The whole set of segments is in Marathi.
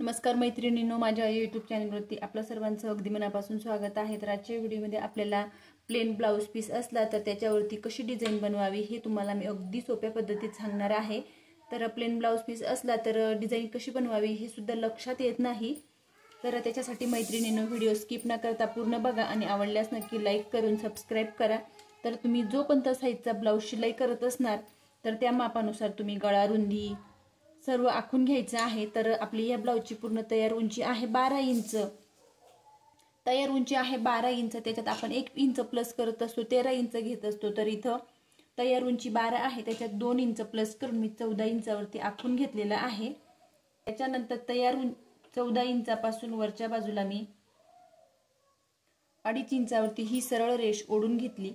नमस्कार मैत्रिणींनो, माझ्या यूट्यूब चॅनलवरती आपलं सर्वांचं अगदी मनापासून स्वागत आहे। तर आजच्या व्हिडिओमध्ये आपल्याला प्लेन ब्लाउज पीस असला तर त्याच्यावरती कशी डिझाइन बनवावी हे तुम्हाला मी अगदी सोप्या पद्धतीत सांगणार आहे। तर प्लेन ब्लाउज पीस असला तर डिझाइन कशी बनवावी हे सुद्धा लक्षात येत नाही। तर त्याच्यासाठी मैत्रिणींनो व्हिडिओ स्किप न करता पूर्ण बघा आणि आवडल्यास नक्की लाईक करून सबस्क्राइब करा। तर तुम्ही जो कोणता साइजचा ब्लाउज शिलाई करत असणार तर त्या मापानुसार तुम्ही गळा रुंदी सर्व आखून घ्यायचं आहे। तर आपली या ब्लाउजची पूर्ण तयार उंची आहे 12 इंच। तयार उंची आहे 12 इंच, त्याच्यात आपण 1 इंच प्लस करत असतो, 13 इंच घेत असतो। तर इथं तयार उंची 12 आहे, त्याच्यात 2 इंच प्लस करून मी 14 इंचावरती आखून घेतलेला आहे। त्याच्यानंतर तयार 14 इंचापासून वरच्या बाजूला मी 2.5 इंचावरती ही सरळ रेष ओढून घेतली।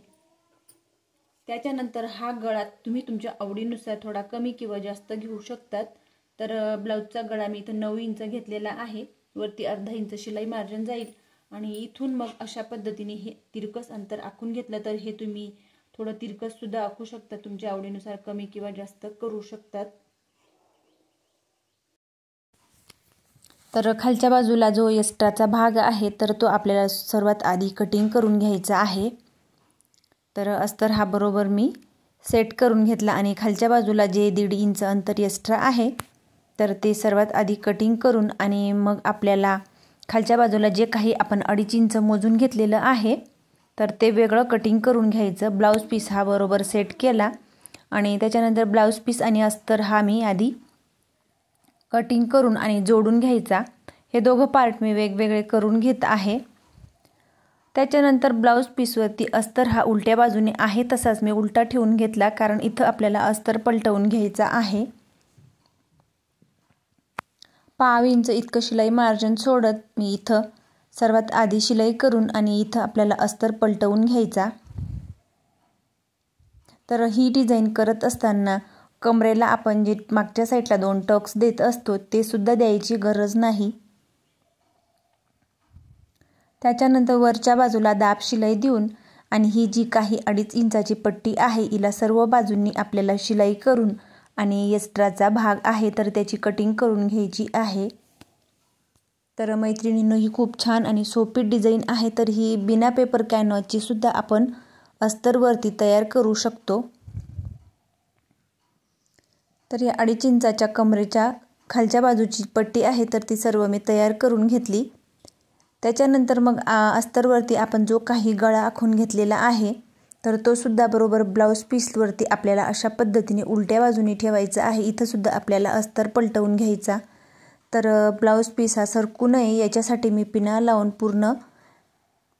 त्याच्यानंतर हा गळा तुम्ही तुमच्या आवडीनुसार थोडा कमी किंवा जास्त घेऊ शकतात। तर ब्लाउजचा गळा मी इथं 9 इंच घेतलेला आहे, वरती अर्धा इंच शिलाई मार्जिन जाईल आणि इथून मग अशा पद्धतीने हे तिरकस अंतर आखून घेतलं तर हे तुम्ही थोडं तिरकस सुद्धा आखू शकता, तुमच्या आवडीनुसार कमी किंवा जास्त करू शकतात। तर खालच्या बाजूला जो एक्स्ट्राचा भाग आहे तर तो आपल्याला सर्वात आधी कटिंग करून घ्यायचा आहे। तर अस्तर हा बरोबर मी सेट करून घेतला आणि खालच्या बाजूला जे 1.5 इंच अंतर एक्स्ट्रा आहे तर ते सर्वात आधी कटिंग करून आणि मग आपल्याला खालच्या बाजूला जे काही आपण 2.5 इंच मोजून घेतलेलं आहे तर ते वेगळं कटिंग करून घ्यायचं। ब्लाउज पीस हा बरोबर सेट केला आणि त्याच्यानंतर ब्लाउज पीस आणि अस्तर हा मी आधी कटिंग करून आणि जोडून घ्यायचा। हे दोघं पार्ट मी वेगवेगळे करून घेत आहे। त्याच्यानंतर ब्लाउज पीसवरती अस्तर हा उलट्या बाजूने आहे तसाच मी उलटा ठेवून घेतला, कारण इथं आपल्याला अस्तर पलटवून घ्यायचा आहे। 1/2 इंच इतकं शिलाई मार्जिन सोडत मी इथं सर्वात आधी शिलाई करून आणि इथं आपल्याला अस्तर पलटवून घ्यायचा। तर ही डिझाइन करत असताना कमरेला आपण जे मागच्या साईडला 2 टक्स देत असतो ते सुद्धा द्यायची गरज नाही। त्याच्यानंतर वरच्या बाजूला दाब शिलाई देऊन आणि ही जी काही 2.5 इंचाची पट्टी आहे हिला सर्व बाजूंनी आपल्याला शिलाई करून आणि एक्स्ट्राचा भाग आहे तर त्याची कटिंग करून घ्यायची आहे। तर मैत्रिणींनो, ही खूप छान आणि सोपी डिझाइन आहे। तर ही बिना पेपर कॅनव्हासची सुद्धा आपण अस्तरवरती तयार करू शकतो। तर या 2.5 इंचाच्या कमरेच्या खालच्या बाजूची पट्टी आहे तर ती सर्व मी तयार करून घेतली। त्याच्यानंतर मग अस्तरवरती आपण जो काही गळा आखून घेतलेला आहे तर तो सुद्धा बरोबर ब्लाउज पीसवरती आपल्याला अशा पद्धतीने उलट्या बाजूने ठेवायचा आहे। इथं सुद्धा आपल्याला अस्तर पलटवून घ्यायचा। तर ब्लाउज पीस हा सरकू नये याच्यासाठी मी पिना लावून पूर्ण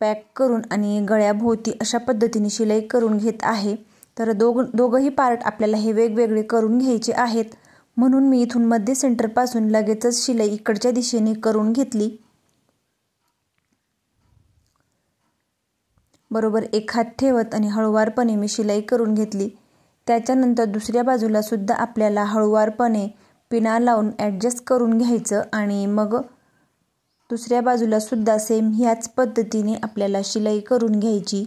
पॅक करून आणि गळ्याभोवती अशा पद्धतीने शिलाई करून घेत आहे। तर दोघंही पार्ट आपल्याला हे वेगवेगळे करून घ्यायचे आहेत, म्हणून मी इथून मध्य सेंटरपासून लगेचच शिलाई इकडच्या दिशेने करून घेतली। बरोबर एक हात ठेवत आणि हळूवारपणे मी शिलाई करून घेतली। त्याच्यानंतर दुसऱ्या बाजूला सुद्धा आपल्याला हळूवारपणे पिना लावून ॲडजस्ट करून घ्यायचं आणि मग दुसऱ्या बाजूला सुद्धा सेम ह्याच पद्धतीने आपल्याला शिलाई करून घ्यायची।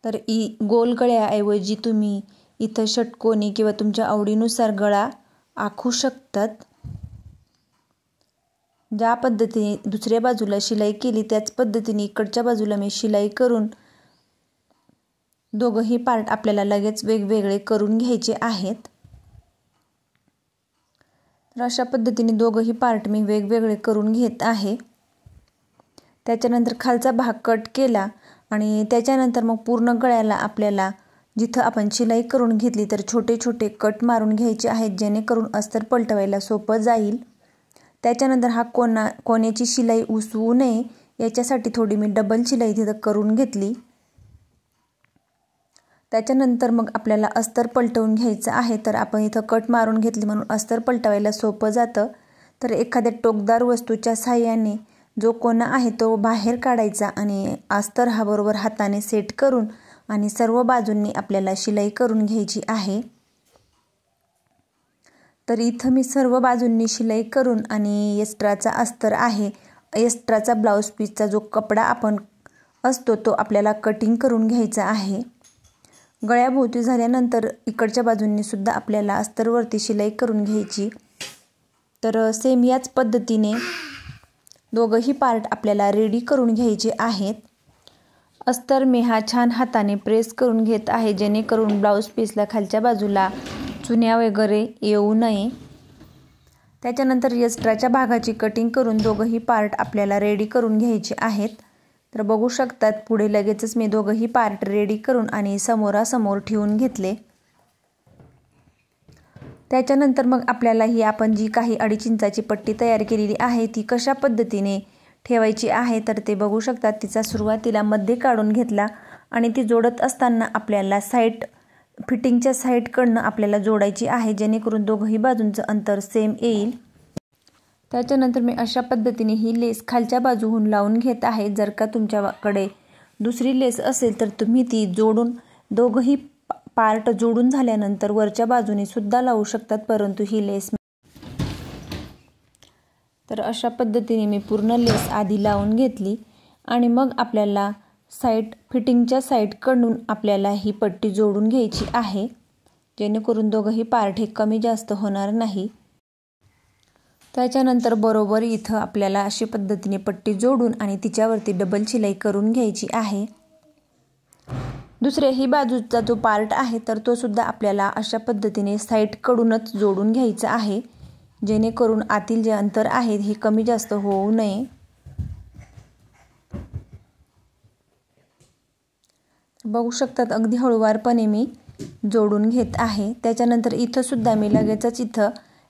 तर गोल गळ्याऐवजी तुम्ही इथं षटकोनी किंवा तुमच्या आवडीनुसार गळा आखू शकतात। ज्या पद्धतीने दुसऱ्या बाजूला शिलाई केली त्याच पद्धतीने इकडच्या बाजूला मी शिलाई करून दोघंही पार्ट आपल्याला लगेच वेगवेगळे करून घ्यायचे आहेत। तर अशा पद्धतीने दोघंही पार्ट मी वेगवेगळे करून घेत आहे। त्याच्यानंतर खालचा भाग कट केला आणि त्याच्यानंतर मग पूर्ण गळ्याला आपल्याला जिथं आपण शिलाई करून घेतली तर छोटे छोटे कट मारून घ्यायचे आहेत, जेणेकरून अस्तर पलटवायला सोपं जाईल। त्याच्यानंतर हा कोण्याची शिलाई उसवू नये याच्यासाठी थोडी मी डबल शिलाई तिथं करून घेतली। त्याच्यानंतर मग आपल्याला अस्तर पलटवून घ्यायचं आहे। तर आपण इथं कट मारून घेतली म्हणून अस्तर पलटवायला सोपं जातं। तर एखाद्या टोकदार वस्तूच्या साहाय्याने जो कोना आहे तो बाहेर काढायचा आणि अस्तर हा बरोबर हाताने सेट करून आणि सर्व बाजूंनी आपल्याला शिलाई करून घ्यायची आहे। तर इथं मी सर्व बाजूंनी शिलाई करून आणि एक्स्ट्राचा अस्तर आहे, एक्स्ट्राचा ब्लाउज पीसचा जो कपडा आपण असतो तो आपल्याला कटिंग करून घ्यायचा आहे। गळ्याभोवती झाल्यानंतर इकडच्या बाजूंनी सुद्धा आपल्याला अस्तरवरती शिलाई करून घ्यायची। तर सेम याच पद्धतीने दोघंही पार्ट आपल्याला रेडी करून घ्यायचे आहेत। अस्तर मी हा छान हाताने प्रेस करून घेत आहे, जेणेकरून ब्लाऊज पीसला खालच्या बाजूला चुन्या वगैरे येऊ नये। त्याच्यानंतर एक्स्ट्राच्या भागाची कटिंग करून दोघंही पार्ट आपल्याला रेडी करून घ्यायचे आहेत। तर बघू शकतात पुढे लगेचच मी दोघंही पार्ट रेडी करून आणि समोरासमोर ठेवून घेतले। त्याच्यानंतर मग आपल्याला ही आपण जी काही 2.5 इंचाची पट्टी तयार केलेली आहे ती कशा पद्धतीने ठेवायची आहे तर ते बघू शकतात। तिचा सुरुवातीला मध्ये काढून घेतला आणि ती जोडत असताना आपल्याला साईड फिटिंगच्या साईडकडनं आपल्याला जोडायची आहे, जेणेकरून दोघंही बाजूंचं अंतर सेम येईल। त्याच्यानंतर मी अशा पद्धतीने ही लेस खालच्या बाजूहून लावून घेत आहे। जर का तुमच्याकडे दुसरी लेस असेल तर तुम्ही ती जोडून दोघंही पार्ट जोडून झाल्यानंतर वरच्या बाजूने सुद्धा लावू शकतात, परंतु ही लेस तर अशा पद्धतीने मी पूर्ण लेस आधी लावून घेतली आणि मग आपल्याला साईड फिटिंगच्या साईडकडून आपल्याला ही पट्टी जोडून घ्यायची आहे, जेणेकरून दोघंही पार्ट हे कमी जास्त होणार नाही। त्याच्यानंतर बरोबर इथं आपल्याला अशा पद्धतीने पट्टी जोडून आणि तिच्यावरती डबल शिलाई करून घ्यायची आहे। दुसऱ्याही बाजूचा जो पार्ट आहे तर तो सुद्धा आपल्याला अशा पद्धतीने साईडकडूनच जोडून घ्यायचा आहे, जेणेकरून आतील जे अंतर आहे हे कमी जास्त होऊ नये। बघू शकतात अगदी हळूवारपणे मी जोडून घेत आहे। त्याच्यानंतर इथं सुद्धा मी लगेचच इथं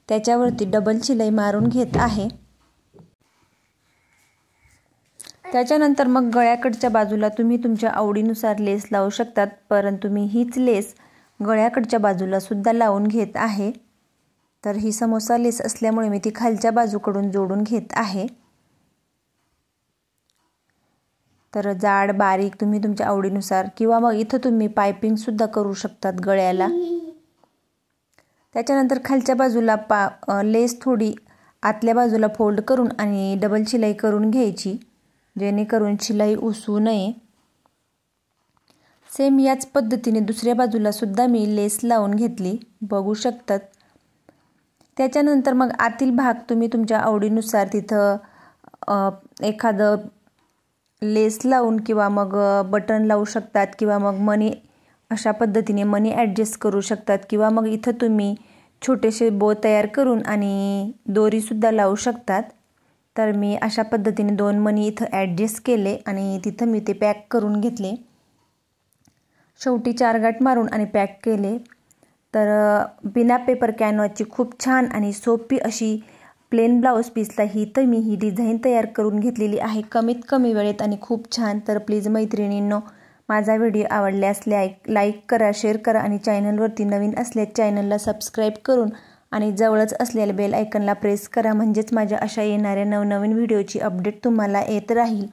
त्याच्यावरती डबल शिलाई मारून घेत आहे। त्याच्यानंतर मग गळ्याकडच्या बाजूला तुम्ही तुमच्या आवडीनुसार लेस लावू शकतात, परंतु मी हीच लेस गळ्याकडच्या बाजूला सुद्धा लावून घेत आहे। तर ही समोसा लेस असल्यामुळे मी ती खालच्या बाजूकडून जोडून घेत आहे। तर जाड बारीक तुम्ही तुमच्या आवडीनुसार किंवा मग इथं तुम्ही पाइपिंग सुद्धा करू शकतात गळ्याला। त्याच्यानंतर खालच्या बाजूला लेस थोडी आतल्या बाजूला फोल्ड करून आणि डबल शिलाई करून घ्यायची, जेणेकरून शिलाई उसू नये। सेम याच पद्धतीने दुसऱ्या बाजूला सुद्धा मी लेस लावून घेतली, बघू शकतात। त्याच्यानंतर मग आतील भाग तुम्ही तुमच्या आवडीनुसार तिथं एखादं लेस लावून किंवा मग बटन लावू शकतात किंवा मग मनी अशा पद्धतीने मनी ॲडजस्ट करू शकतात किंवा मग इथं तुम्ही छोटेसे बो तयार करून आणि दोरी सुद्धा लावू शकतात। तर मी अशा पद्धतीने 2 मनी इथं ॲडजस्ट केले आणि तिथं मी ते पॅक करून घेतले, शेवटी 4 गाठ मारून आणि पॅक केले। तर बिना पेपर कॅनव्हाची खूप छान आणि सोपी अशी प्लेन ब्लाऊज पीसला तर मी ही डिझाईन तयार करून घेतलेली आहे कमीत कमी वेळेत आणि खूप छान। तर प्लीज मैत्रिणींनो, माझा व्हिडिओ आवडल्यास लाईक करा, शेअर करा आणि चॅनलवरती नवीन असल्यास चॅनलला सबस्क्राईब करून आणि जवळच असलेल्या बेल आयकनला प्रेस करा, म्हणजेच माझ्या अशा येणाऱ्या नवनवीन व्हिडिओची अपडेट तुम्हाला येत राहील।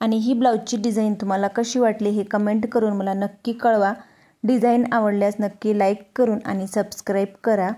आणि ही ब्लाऊजची डिझाईन तुम्हाला कशी वाटली हे कमेंट करून मला नक्की कळवा। डिझाईन आवडल्यास नक्की लाईक करून आणि सबस्क्राईब करा।